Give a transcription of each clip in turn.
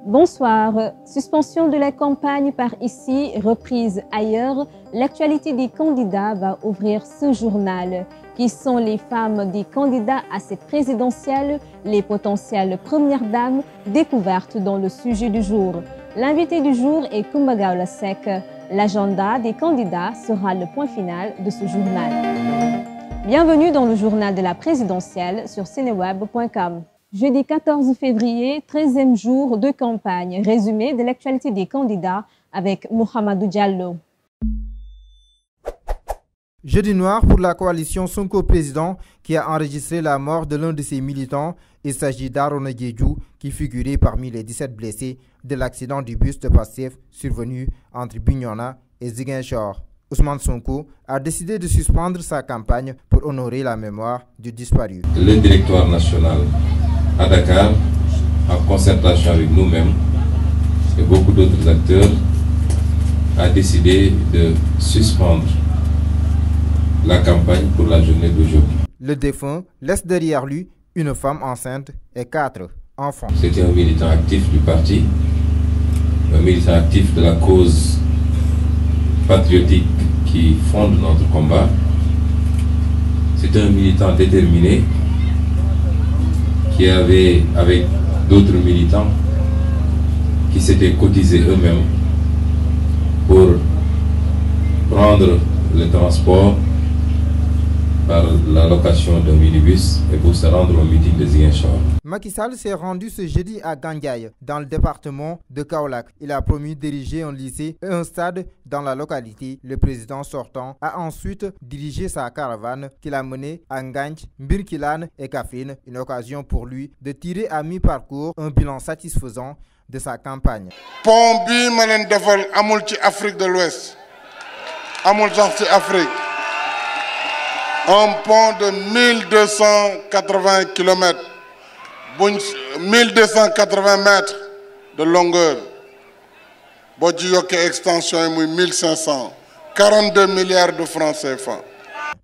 Bonsoir. Suspension de la campagne par ici, reprise ailleurs. L'actualité des candidats va ouvrir ce journal. Qui sont les femmes des candidats à cette présidentielle, les potentielles premières dames, découvertes dans le sujet du jour. L'invité du jour est Coumba Gawlo Seck. L'agenda des candidats sera le point final de ce journal. Bienvenue dans le journal de la présidentielle sur Seneweb.com. Jeudi 14 février, 13e jour de campagne. Résumé de l'actualité des candidats avec Mohamedou Diallo. Jeudi noir pour la coalition Sonko Président qui a enregistré la mort de l'un de ses militants. Il s'agit d'Arona Diédhiou qui figurait parmi les 17 blessés de l'accident du bus de Pastef survenu entre Bignona et Ziguinchor. Ousmane Sonko a décidé de suspendre sa campagne pour honorer la mémoire du disparu. Le directoire national à Dakar, en concertation avec nous-mêmes et beaucoup d'autres acteurs, a décidé de suspendre la campagne pour la journée d'aujourd'hui. Le défunt laisse derrière lui une femme enceinte et 4 enfants. C'était un militant actif du parti, un militant actif de la cause patriotique qui fonde notre combat. C'est un militant déterminé qui avait, avec d'autres militants, qui s'étaient cotisés eux-mêmes pour prendre le transport par la location d'un minibus et pour se rendre au meeting de Ziguinchor. Macky Sall s'est rendu ce jeudi à Gandiaye, dans le département de Kaolack. Il a promis d'ériger un lycée et un stade dans la localité. Le président sortant a ensuite dirigé sa caravane qu'il a menée à Nganj, Birkilane et Kaffrine. Une occasion pour lui de tirer à mi-parcours un bilan satisfaisant de sa campagne. Pont bi ma leen defal amul ci Afrique de l'Ouest, amul sax ci Afrique. Un pont de 1280 km, 1280 mètres de longueur. Boo ci yokkee extension yi muy 1500, 42 milliards de francs CFA.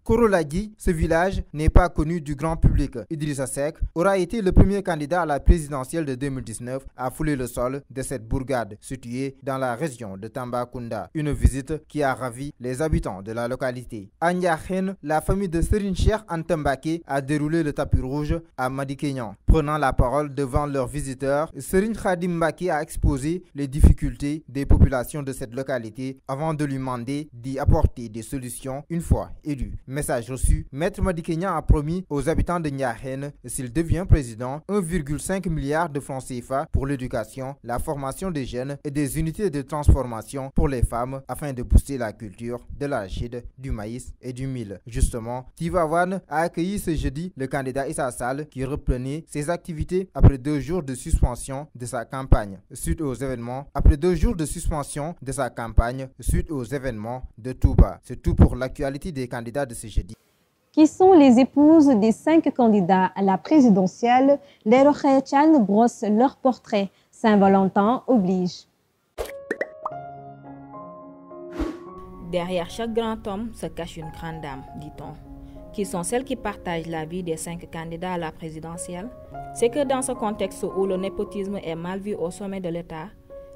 Korolagui, ce village n'est pas connu du grand public. Idrissa Seck aura été le premier candidat à la présidentielle de 2019 à fouler le sol de cette bourgade située dans la région de Tambacounda. Une visite qui a ravi les habitants de la localité. À Ndiakhène, la famille de Serigne Cheikh Anta Mbacké a déroulé le tapis rouge à Madikénian. Prenant la parole devant leurs visiteurs, Serigne Khadim Mbacké a exposé les difficultés des populations de cette localité avant de lui demander d'y apporter des solutions une fois élu. Message reçu, Maître Madické Niang a promis aux habitants de Ndiakhène, s'il devient président, 1,5 milliard de francs CFA pour l'éducation, la formation des jeunes et des unités de transformation pour les femmes afin de booster la culture de l'arachide, du maïs et du mil. Justement, Tivaouane a accueilli ce jeudi le candidat Issa Sall qui reprenait ses activités après 2 jours de suspension de sa campagne suite aux événements de Touba. C'est tout pour l'actualité des candidats de ce jeudi. Qui sont les épouses des 5 candidats à la présidentielle? Les Rokhaya Thiam brossent leur portrait. Saint-Valentin oblige. Derrière chaque grand homme se cache une grande dame, dit-on. Qui sont celles qui partagent la vie des 5 candidats à la présidentielle? C'est que dans ce contexte où le népotisme est mal vu au sommet de l'État,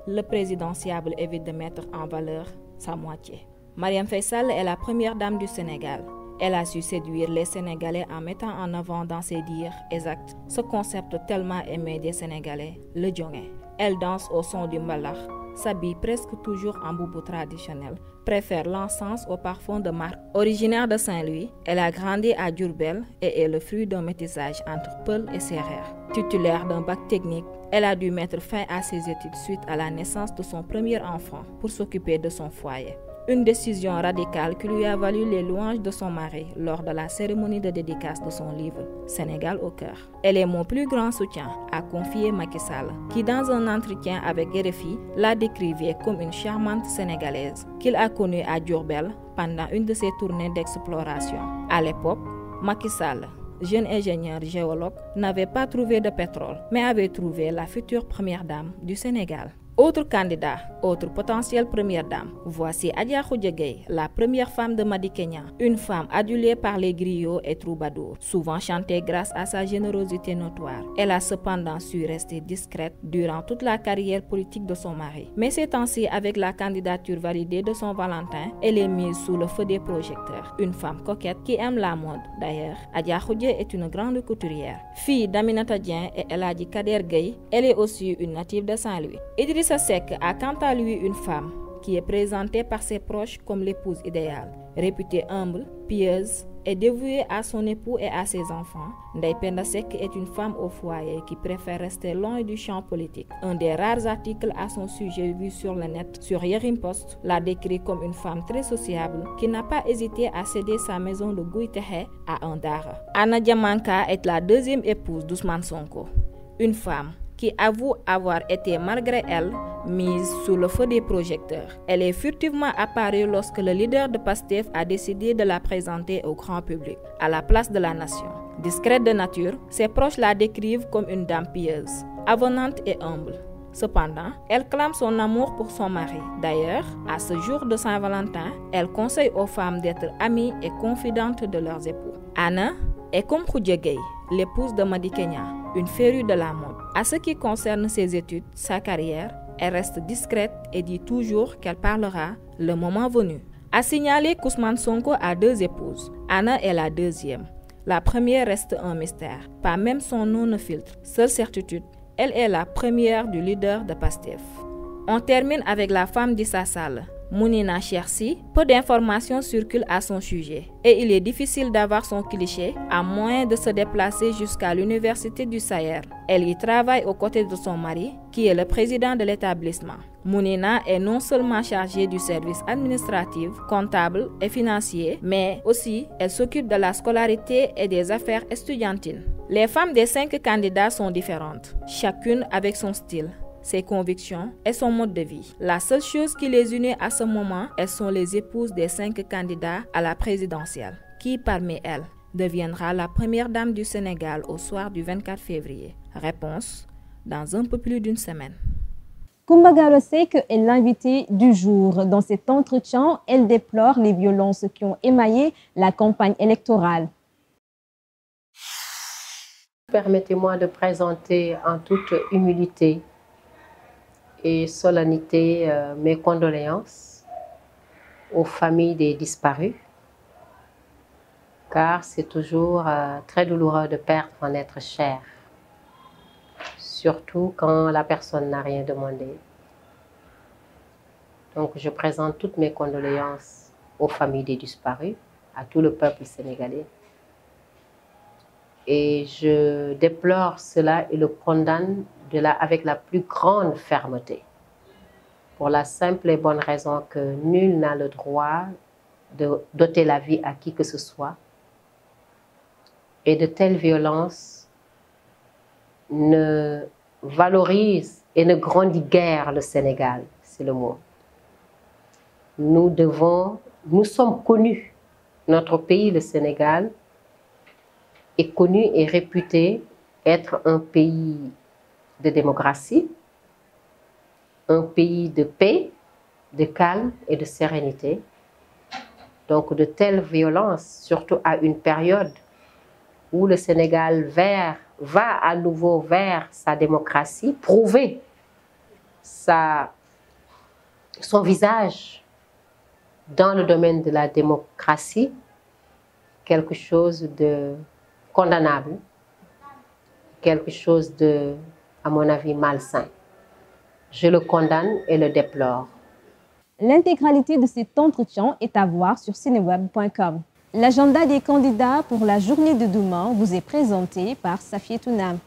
le présidentiable évite de mettre en valeur sa moitié. Marième Faye Sall est la première dame du Sénégal. Elle a su séduire les Sénégalais en mettant en avant dans ses dires et actes ce concept tellement aimé des Sénégalais, le djongé. Elle danse au son du mbalax, s'habille presque toujours en boubou traditionnel, préfère l'encens au parfum de marque. Originaire de Saint-Louis, elle a grandi à Diourbel et est le fruit d'un métissage entre Peul et Sérère. Titulaire d'un bac technique, elle a dû mettre fin à ses études suite à la naissance de son premier enfant pour s'occuper de son foyer. Une décision radicale qui lui a valu les louanges de son mari lors de la cérémonie de dédicace de son livre « Sénégal au cœur ». Elle est mon plus grand soutien, a confié Macky Sall, qui dans un entretien avec RFI la décrivait comme une charmante Sénégalaise qu'il a connue à Diourbel pendant une de ses tournées d'exploration. À l'époque, Macky Sall, jeune ingénieur géologue, n'avait pas trouvé de pétrole, mais avait trouvé la future première dame du Sénégal. Autre candidat, autre potentielle première dame. Voici Adja Khoudia Gaye, la première femme de Madi Kenya, une femme adulée par les griots et troubadours, souvent chantée grâce à sa générosité notoire. Elle a cependant su rester discrète durant toute la carrière politique de son mari. Mais ces temps-ci, avec la candidature validée de son Valentin, elle est mise sous le feu des projecteurs. Une femme coquette qui aime la mode. D'ailleurs, Adja Khoudia est une grande couturière. Fille d'Aminata Dieng et El Hadji Kader Gaye, elle est aussi une native de Saint-Louis. Idrissa Seck a quant à lui une femme qui est présentée par ses proches comme l'épouse idéale. Réputée humble, pieuse et dévouée à son époux et à ses enfants, Ndeye Penda Seck est une femme au foyer qui préfère rester loin du champ politique. Un des rares articles à son sujet vu sur le net, sur Yerim Post, la décrit comme une femme très sociable qui n'a pas hésité à céder sa maison de Guitehe à un dara. Anna Diamanka est la deuxième épouse d'Ousmane Sonko. Une femme qui avoue avoir été malgré elle mise sous le feu des projecteurs. Elle est furtivement apparue lorsque le leader de Pastef a décidé de la présenter au grand public, à la place de la nation. Discrète de nature, ses proches la décrivent comme une dame pieuse, avenante et humble. Cependant, elle clame son amour pour son mari. D'ailleurs, à ce jour de Saint-Valentin, elle conseille aux femmes d'être amies et confidentes de leurs époux. Anna est comme Khoudia Gaye, l'épouse de Madi Kenya, une férue de la mode. À ce qui concerne ses études, sa carrière, elle reste discrète et dit toujours qu'elle parlera le moment venu. A signaler qu'Ousmane Sonko a deux épouses. Anna est la deuxième. La première reste un mystère. Pas même son nom ne filtre. Seule certitude, elle est la première du leader de Pastef. On termine avec la femme d'Issa Sall, Mounina Chersi. Peu d'informations circulent à son sujet et il est difficile d'avoir son cliché à moins de se déplacer jusqu'à l'université du Sahel. Elle y travaille aux côtés de son mari, qui est le président de l'établissement. Mounina est non seulement chargée du service administratif, comptable et financier, mais aussi elle s'occupe de la scolarité et des affaires estudiantines. Les femmes des 5 candidats sont différentes, chacune avec son style, ses convictions et son mode de vie. La seule chose qui les unit à ce moment, elles sont les épouses des 5 candidats à la présidentielle. Qui parmi elles deviendra la première dame du Sénégal au soir du 24 février? Réponse dans un peu plus d'une semaine. Coumba Gawlo Seck est l'invitée du jour. Dans cet entretien, elle déplore les violences qui ont émaillé la campagne électorale. Permettez-moi de présenter en toute humilité et solennité mes condoléances aux familles des disparus, car c'est toujours très douloureux de perdre un être cher, surtout quand la personne n'a rien demandé. Donc je présente toutes mes condoléances aux familles des disparus, à tout le peuple sénégalais. Et je déplore cela et le condamne avec la plus grande fermeté, pour la simple et bonne raison que nul n'a le droit de d'ôter la vie à qui que ce soit. Et de telles violences ne valorisent et ne grandissent guère le Sénégal, c'est le mot. Nous sommes connus, notre pays, le Sénégal, est connu et réputé être un pays de démocratie, un pays de paix, de calme et de sérénité. Donc de telles violences, surtout à une période où le Sénégal va à nouveau vers sa démocratie, prouver son visage dans le domaine de la démocratie, quelque chose de condamnable, quelque chose de, à mon avis, malsain. Je le condamne et le déplore. L'intégralité de cet entretien est à voir sur cineweb.com. L'agenda des candidats pour la journée de demain vous est présenté par Safié Tounam.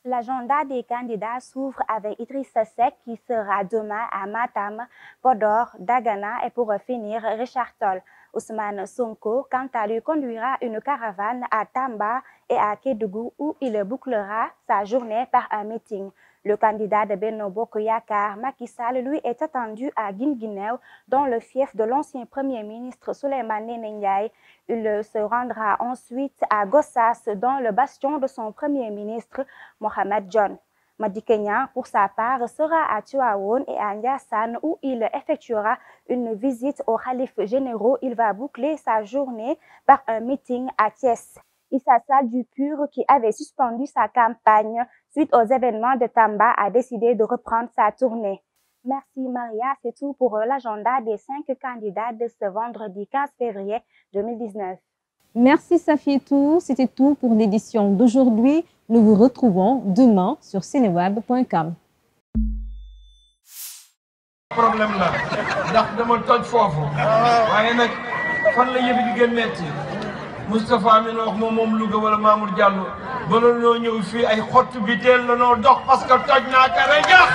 L'agenda des candidats s'ouvre avec Idrissa Seck qui sera demain à Matam, Podor, Dagana et pour finir Richard Toll. Ousmane Sonko, quant à lui, conduira une caravane à Tamba et à Kédougou où il bouclera sa journée par un meeting. Le candidat de Benno Bokk Yakaar, Macky Sall, lui est attendu à Guinguinéo, dans le fief de l'ancien Premier ministre Souleymane Ndéné Ndiaye. Il se rendra ensuite à Gossas, dans le bastion de son Premier ministre Mohamed Dionne. Madické Niang, pour sa part, sera à Tivaouane et à Ndiassane où il effectuera une visite aux khalifes généraux. Il va boucler sa journée par un meeting à Thiès. Issa Sall du PUR, qui avait suspendu sa campagne suite aux événements de Tamba, a décidé de reprendre sa tournée. Merci Maria, c'est tout pour l'agenda des 5 candidats de ce vendredi 15 février 2019. Merci Safietou, c'était tout pour l'édition d'aujourd'hui. Nous vous retrouvons demain sur seneweb.com. problème la ndax dama toj foofu waaye nag fan la yëf di gën metti Moustapha mi wax moom Louga wala Mamour Diallo ba ñoo ñëw fii ay xottu bi teel la noo dox parce que toj naa ka rajax